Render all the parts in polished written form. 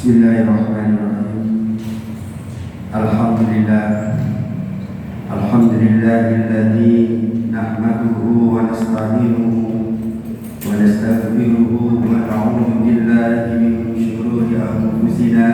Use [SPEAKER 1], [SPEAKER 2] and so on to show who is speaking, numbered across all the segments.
[SPEAKER 1] Bismillahirrahmanirrahim. Alhamdulillahilladzi nahmaduhu wa nasta'inuhu wa nastaghfiruhu wa na'udzu billahi min shururi anfusina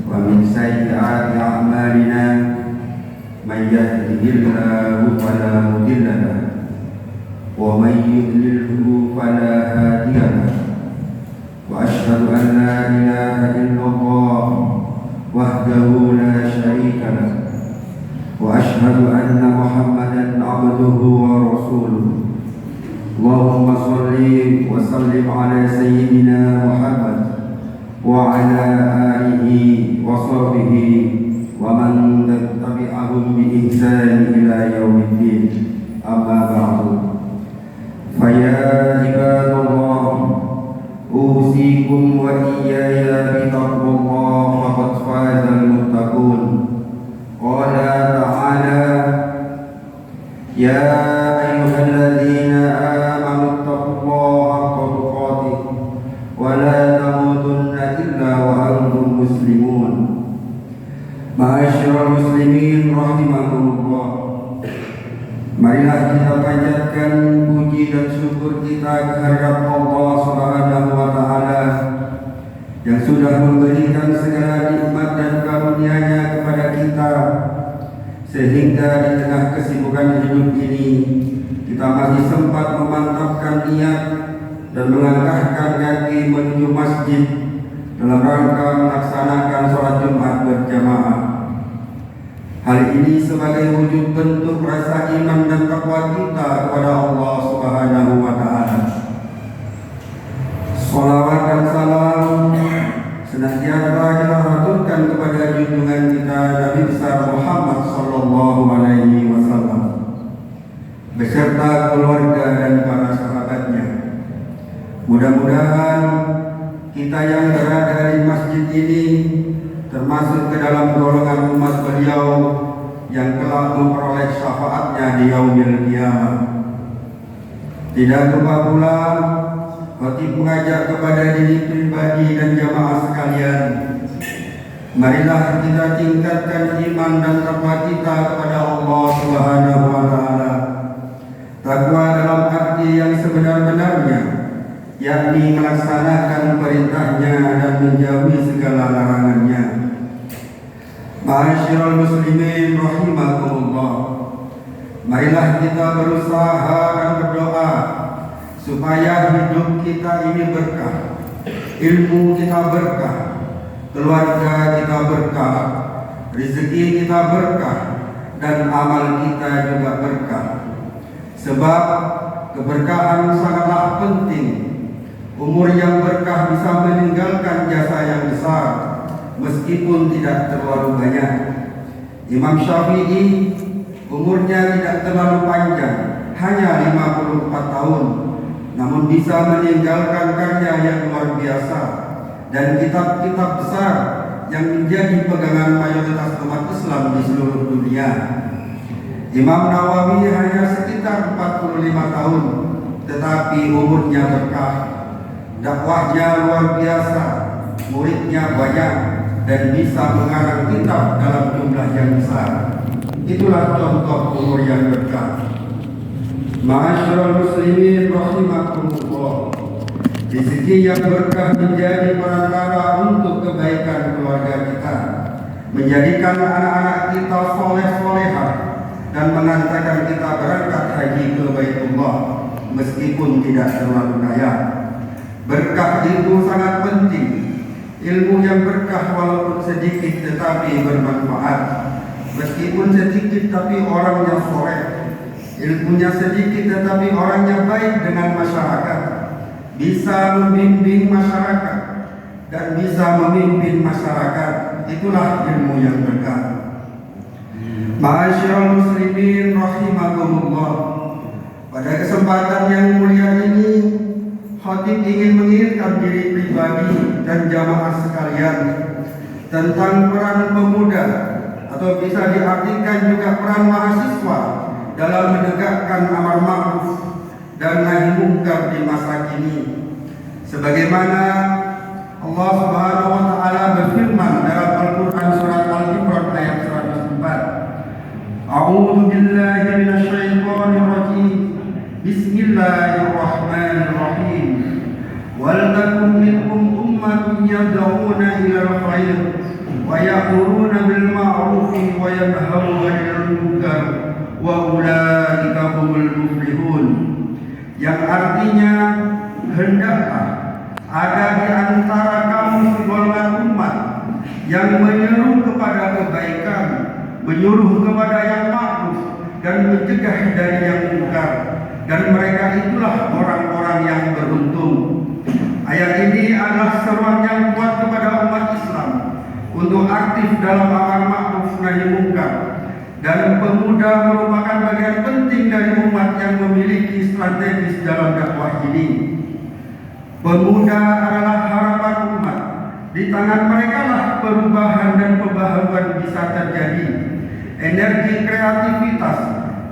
[SPEAKER 1] wa min sayyiati a'malina. May yahdihillahu fala mudilla lahu wa may yudlilhu fala hadiya lahu. Wa asyhadu an la ilaha illallah wahdahu la syarika lahu wa asyhadu anna Muhammadan abduhu wa rasuluh. Allahumma shalli wa sallim ala sayyidina Muhammad wa ala alihi wa sahbihi wa man tabi'ahum bi ihsan ila yaumiddin. Amma ba'du. Fa ya ibadallah, usikum wa iyaya bitaqwallah faqad fazal muttaqun. Qala ta'ala, ya ayyuhalladzina amanu taqullaha haqqa tuqatih wa la tamutunna illa wa antum muslimun. Ma'asyiral muslimin rahimakumullah, marilah kita panjatkan puji dan syukur kita kehadirat Allah Subhanahu wa Ta'ala yang sudah memberikan segala nikmat dan karunia-Nya kepada kita, sehingga di tengah kesibukan hidup ini kita masih sempat memantapkan niat dan melangkahkan kaki menuju masjid dalam rangka melaksanakan sholat Jumat berjamaah. Hal ini sebagai wujud bentuk rasa iman dan takwa kita kepada Allah Subhanahu wa Ta'ala. Shalawat dan salam senantiasa kita haturkan kepada junjungan kita Nabi besar Muhammad sallallahu alaihi wasallam beserta keluarga dan para sahabatnya. Mudah-mudahan kita yang berada di masjid ini termasuk ke dalam golongan umat beliau yang telah memperoleh syafaatnya di yaumil qiyamah. Tidak lupa pula khatib mengajak kepada diri pribadi dan jamaah sekalian Marilah kita tingkatkan iman dan takwa kita kepada Allah Subhanahu wa taala. Takwa dalam arti yang sebenar-benarnya, yakni melaksanakan perintahnya dan menjauhi segala larangannya. Ma'asyiral muslimin rahimakumullah. Marilah kita berusaha dan berdoa supaya hidup kita ini berkah, ilmu kita berkah, keluarga kita berkah, rezeki kita berkah, dan amal kita juga berkah. Sebab keberkahan sangatlah penting. Umur yang berkah bisa meninggalkan jasa yang besar, meskipun tidak terlalu banyak. Imam Syafi'i umurnya tidak terlalu panjang, hanya 54 tahun, namun bisa meninggalkan karya yang luar biasa dan kitab-kitab besar yang menjadi pegangan mayoritas umat Islam di seluruh dunia. Imam Nawawi hanya sekitar 45 tahun, tetapi umurnya berkah. Dakwahnya luar biasa, muridnya banyak, dan bisa mengarang kitab dalam jumlah yang besar. Itulah contoh umur yang berkah. Ma'asyiral muslimin rahimakumullah. Rezeki yang berkah menjadi perantara untuk kebaikan keluarga kita, menjadikan anak-anak kita soleh-solehah, dan mengantarkan kita berangkat haji ke Baitullah meskipun tidak terlalu kaya. Berkah itu sangat penting. Ilmu yang berkah walaupun sedikit tetapi bermanfaat. Meskipun sedikit tapi orangnya soleh. Ilmunya sedikit tetapi orangnya baik dengan masyarakat. Bisa membimbing masyarakat dan bisa memimpin masyarakat. Itulah ilmu yang berkah. Ma'asyiral muslimin rahimakumullah. Pada kesempatan yang mulia ini, khatib ingin mengingatkan diri pribadi dan jamaah sekalian tentang peran pemuda, atau bisa diartikan juga peran mahasiswa dalam menegakkan amar ma'ruf dan nahi munkar di masa kini. Sebagaimana Allah Subhanahu wa taala berfirman dalam Al-Qur'an surat Al-Imran ayat 104. A'udzu billahi minasy syaithanir rajim. Bismillahirrahmanirrahim. Wal takum minkum ummatun yad'una ilal khair wa ya'muruna bil ma'ruf wa yanhauna 'anil munkar wa ulaika humul muflihun. Yang artinya, hendaklah ada di antara kamu segolongan umat yang menyeru kepada kebaikan, menyuruh kepada yang ma'ruf dan mencegah dari yang munkar, dan mereka itulah orang-orang yang beruntung. Ayat ini adalah seruan yang kuat kepada umat Islam untuk aktif dalam amar ma'ruf nahi munkar, dan pemuda merupakan bagian penting dari umat yang memiliki strategis dalam dakwah ini. Pemuda adalah harapan umat. Di tangan mereka lah perubahan dan pembaharuan bisa terjadi. Energi kreativitas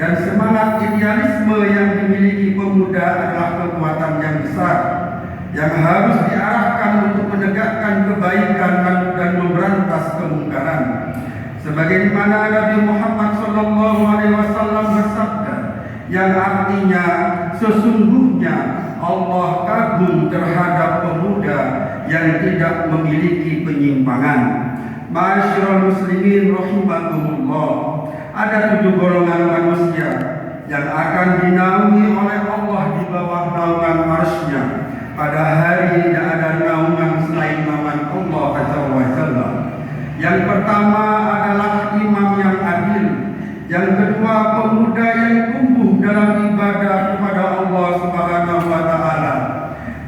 [SPEAKER 1] dan semangat idealisme yang dimiliki pemuda adalah kekuatan yang besar yang harus diarahkan untuk menegakkan kebaikan dan memberantas kemungkaran. Sebagaimana Nabi Muhammad SAW bersabda, yang artinya sesungguhnya Allah kagum terhadap pemuda yang tidak memiliki penyimpangan. Ma'asyiral muslimin rahimakumullah. Ada 7 golongan manusia yang akan dinaungi oleh Allah di bawah naungan arsy-Nya. Pada hari tidak ada naungan selain naungan Allah Azza wa Jalla. Yang pertama adalah imam yang adil. Yang kedua, pemuda yang tumbuh dalam ibadah kepada Allah Subhanahu wa taala.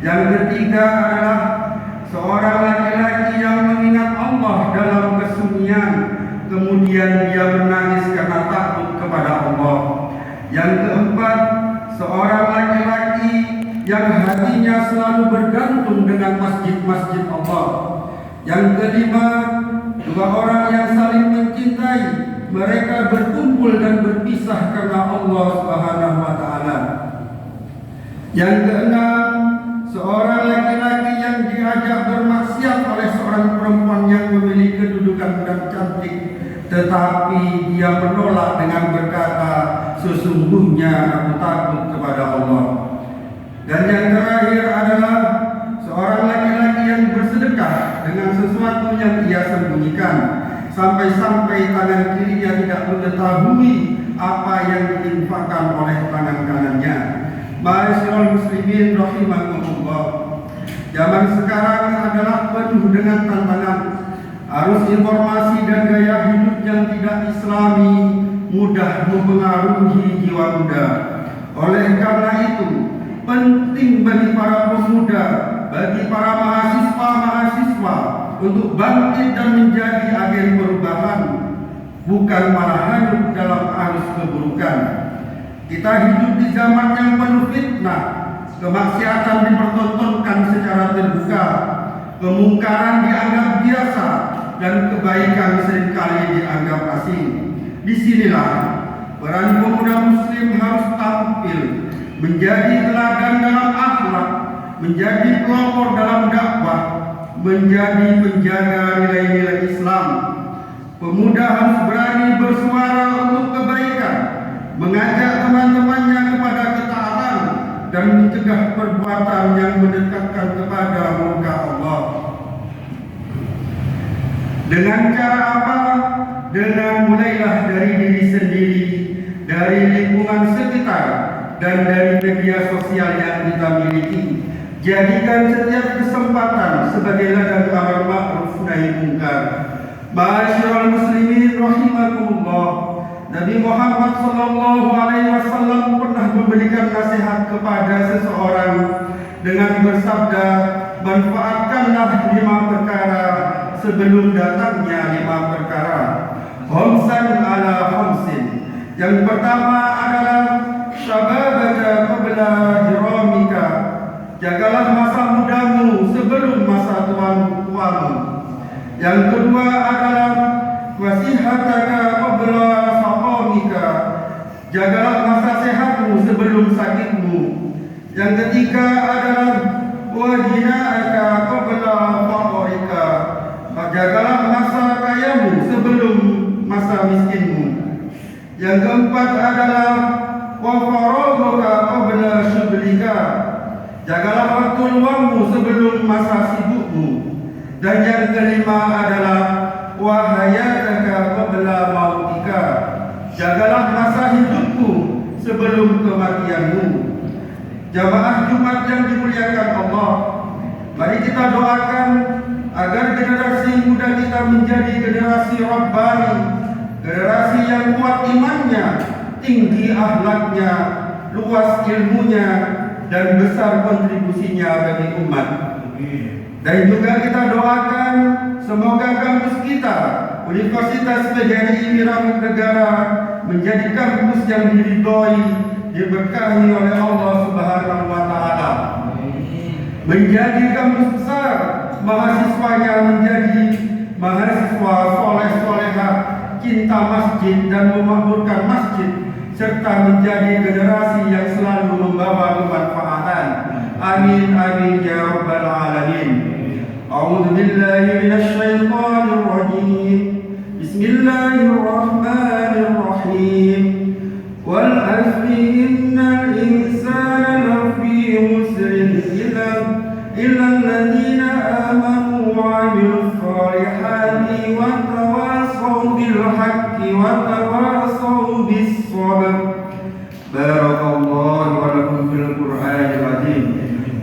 [SPEAKER 1] Yang ketiga adalah seorang laki-laki yang mengingat Allah dalam kesunyian, kemudian dia menangis karena takut kepada Allah. Yang keempat, seorang laki-laki yang hatinya selalu bergantung dengan masjid-masjid Allah. Yang kelima, 2 orang yang saling mencintai, mereka berkumpul dan berpisah karena Allah Subhanahu wa taala. Yang keenam, seorang laki-laki yang diajak bermaksiat oleh seorang perempuan yang memiliki kedudukan dan cantik, tetapi dia menolak dengan berkata, sesungguhnya aku takut kepada Allah. Dan yang terakhir adalah seorang laki-laki yang bersedekah dengan sesuatu yang ia sembunyikan, sampai-sampai tangan kirinya tidak mengetahui apa yang diinfakkan oleh tangan kanannya. Ma'asyiral muslimin rahimakumullah. Zaman sekarang adalah penuh dengan tantangan. Arus informasi dan gaya hidup yang tidak islami mudah mempengaruhi jiwa muda. Oleh karena itu, penting bagi para pemuda, bagi para mahasiswa untuk bangkit dan menjadi agen perubahan, bukan malah hanyut dalam arus keburukan. Kita hidup di zaman yang penuh fitnah, kemaksiatan dipertontonkan secara terbuka, kemungkaran dianggap biasa, dan kebaikan seringkali dianggap asing. Disinilah peran pemuda muslim harus tampil, menjadi teladan dalam akhlak, menjadi pelopor dalam dakwah, menjadi penjaga nilai-nilai Islam. Pemuda harus berani bersuara untuk kebaikan, mengajak teman-temannya kepada ketaatan, dan mencegah perbuatan yang mendekatkan kepada murka Allah. Dengan cara apa? Dengan mulailah dari diri sendiri, dari lingkungan sekitar, dan dari media sosial yang kita miliki. Jadikan setiap kesempatan sebagai ladang amar ma'ruf nahi munkar. Ma'asyiral muslimin rahimakumullah. Nabi Muhammad sallallahu alaihi wasallam pernah memberikan nasihat kepada seseorang dengan bersabda, manfaatkanlah 5 perkara sebelum datangnya 5 perkara. Khamsan ala khamsin. Yang pertama adalah syababaka qabla hiramika. Jagalah masa mudamu sebelum masa tuamu. Yang kedua adalah wasihataka qabla saqamika. Jagalah masa sehatmu sebelum sakitmu. Yang ketiga adalah wajinaaka qabla faqrika. Jagalah masa kayamu sebelum masa miskinmu. Yang keempat adalah wa faraghuka qabla syughlika. Jagalah waktu luangmu sebelum masa sibukmu. Dan yang kelima adalah wa hayataka qabla mautika. Jagalah masa hidupmu sebelum kematianmu. Jamaah Jumat yang dimuliakan Allah, mari kita doakan agar generasi muda kita menjadi generasi rabbani, generasi yang kuat imannya, tinggi akhlaknya, luas ilmunya, dan besar kontribusinya bagi umat. Dan juga kita doakan semoga kampus kita, Universitas PGRI Mira Negara, menjadi kampus yang diridhoi, diberkahi oleh Allah Subhanahu wa taala. Menjadi kampus besar, mahasiswanya menjadi mahasiswa soleh-solehah, cinta masjid dan memakmurkan masjid, serta menjadi generasi yang selalu membawa kemanfaatan. Amin amin ya rabbal alamin. A'udzu billahi minasy syaithanir rajim. Bismillahirrahmanirrahim. Wal 'asri innal insana lafi khusrin illa alladziina aamanu wa 'amilus shalihati wa tawassaw bil haqqi wa tawassaw bis sabr. Barakallahu wa lakum fil Qur'anil 'azim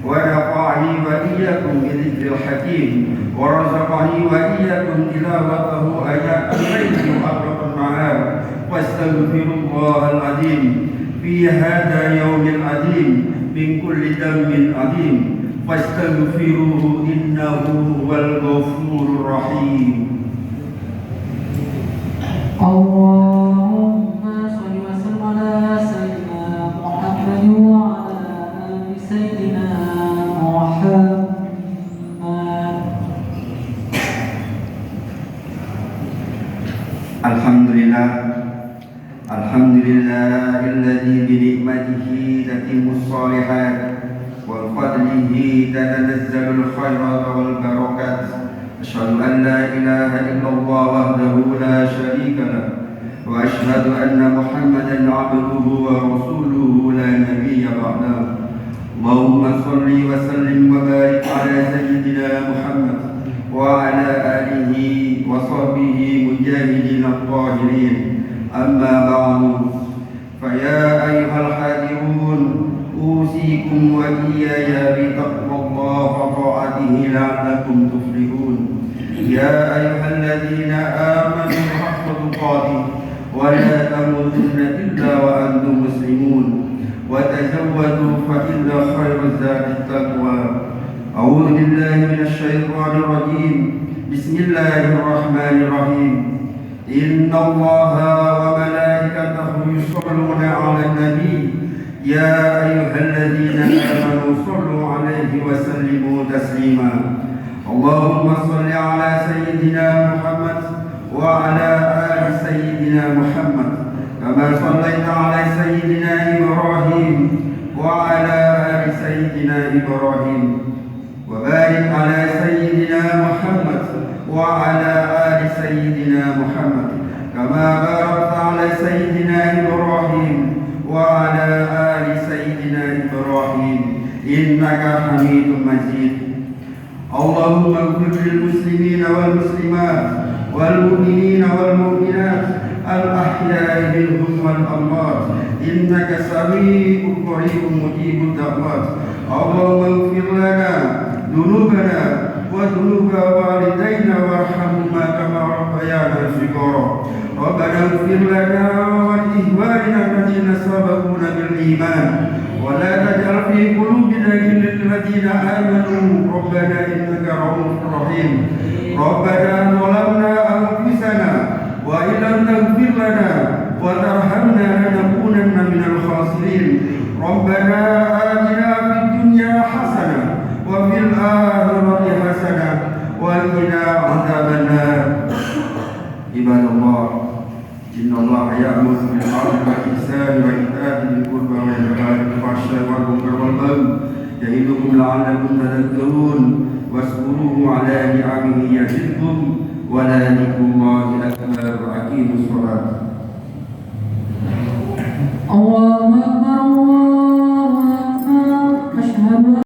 [SPEAKER 1] wa nafa'ani wa iyyakum bi dzikril hakim wa razaqani wa iyyakum tilawatahu ayatan bayti wa aqrabun ma'ab. Wastaghfirullahal 'azim fi hadha yawmil 'azim min kulli dhanbin 'azim fastaghfiruhu innahu huwal ghafurur rahim.
[SPEAKER 2] Allahumma shalli wa sallim ala sayyidina Muhammad wa ala ali sayyidina Muhammad.
[SPEAKER 1] Alhamdulillah, alhamdulillahilladzi bi ni'matihi tatimmus shalihat wa fadlihi tanazzalul khairat wal barakat أشهد أن لا إله إلا الله وحده لا شريك له وأشهد أن محمدا عبده ورسوله لا نبي بعده اللهم صل وسلم وبارك على سيدنا محمد وعلى آله وصحبه مجاهدين الطاهرين أما بعد فيا أيها الحاضرون أوصيكم وإياي بتقوى الله وطاعته لعلكم تفلحون يا أيها الذين آمنوا حق تقاته ولا تموتن إلا وأنتم مسلمون وتزودوا فإن خير الزاد التقوى أعوذ بالله من الشيطان الرجيم بسم الله الرحمن الرحيم إن الله وملائكته يصلون على النبي يا أيها الذين آمنوا صلوا عليه وسلموا تسليما اللهم صل على سيدنا محمد وعلى آل سيدنا محمد كما صليت على سيدنا إبراهيم وعلى آل سيدنا إبراهيم وبارك على سيدنا محمد وعلى آل سيدنا محمد كما باركت على سيدنا إبراهيم وعلى آل سيدنا إبراهيم إنك حميد مجيد اللهم اغفر للمسلمين والمسلمات والمؤمنين والمؤمنات الأحياء منهم والأموات إنك سميع قريب مجيب الدعوات اللهم اغفر لنا ذنوبنا وذنوب والدينا وارحمهما كما ربيانا صغارا ربنا اغفر لنا ولإخواننا الذين سبقونا بالإيمان ولا تجعل في قلوبنا غلا للذين آمنوا ربنا إنك رؤوف رحيم ربنا ظلمنا أنفسنا وإن لم تغفر لنا وترحمنا لنكونن من الخاسرين ربنا آتنا في الدنيا حسنة وفي الآخرة حسنة وقنا عذاب النار عباد الله إن الله يأمر بالعدل والإحسان وإيتاء ذي القربى وينهى عن الفحشاء والمنكر والبغي يعظكم لعلكم تذكرون واذكروه على نعمه يزدكم ولذكر الله أكبر أقيموا الصلاة